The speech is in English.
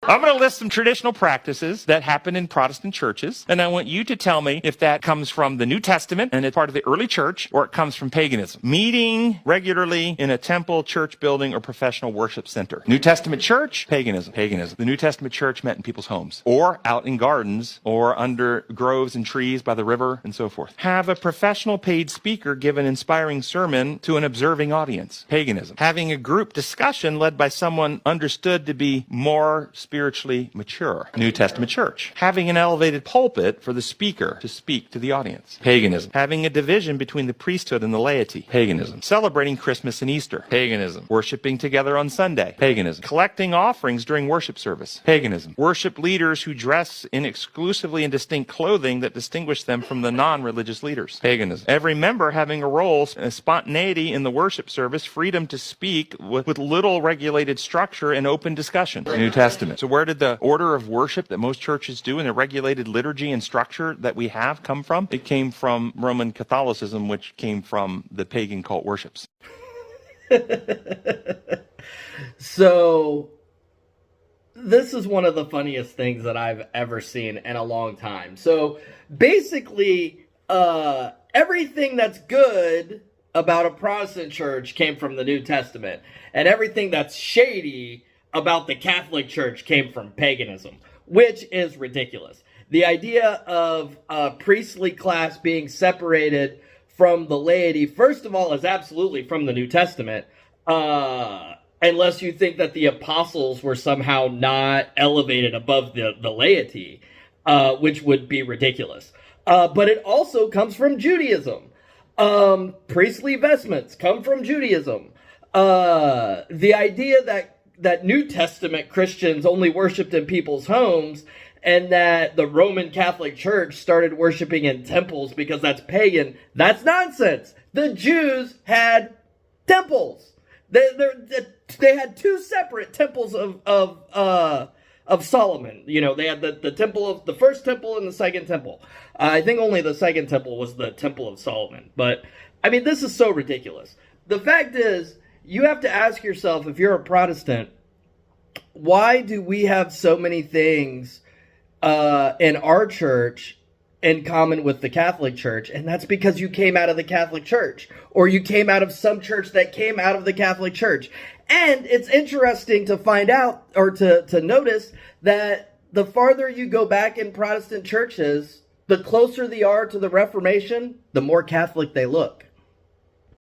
I'm going to list some traditional practices that happen in Protestant churches, and I want you to tell me if that comes from the New Testament and it's part of the early church, or it comes from paganism. Meeting regularly in a temple, church building, or professional worship center. New Testament church, paganism. Paganism. The New Testament church met in people's homes, or out in gardens, or under groves and trees by the river, and so forth. Have a professional paid speaker give an inspiring sermon to an observing audience. Paganism. Having a group discussion led by someone understood to be more spiritually mature. New Testament church. Having an elevated pulpit for the speaker to speak to the audience. Paganism. Having a division between the priesthood and the laity. Paganism. Celebrating Christmas and Easter. Paganism. Worshiping together on Sunday. Paganism. Collecting offerings during worship service. Paganism. Worship leaders who dress in exclusively in distinct clothing that distinguish them from the non-religious leaders. Paganism. Every member having a role, a spontaneity in the worship service, freedom to speak with little regulated structure and open discussion. New Testament. So where did the order of worship that most churches do and the regulated liturgy and structure that we have come from? It came from Roman Catholicism, which came from the pagan cult worships. So this is one of the funniest things that I've ever seen in a long time. So basically, everything that's good about a Protestant church came from the New Testament, and everything that's shady about the Catholic Church came from paganism, which is ridiculous. The idea of a priestly class being separated from the laity, first of all, is absolutely from the New Testament, unless you think that the apostles were somehow not elevated above the laity, which would be ridiculous. But it also comes from Judaism. Priestly vestments come from Judaism. The idea that New Testament Christians only worshipped in people's homes, and that the Roman Catholic Church started worshiping in temples because that's pagan, that's nonsense. The Jews had temples. They had two separate temples of Solomon. You know, they had the temple of the first temple and the second temple. I think only the second temple was the Temple of Solomon. But I mean, this is so ridiculous. The fact is, you have to ask yourself, if you're a Protestant, why do we have so many things in our church in common with the Catholic Church? And that's because you came out of the Catholic Church, or you came out of some church that came out of the Catholic Church. And it's interesting to find out, or to notice, that the farther you go back in Protestant churches, the closer they are to the Reformation, the more Catholic they look.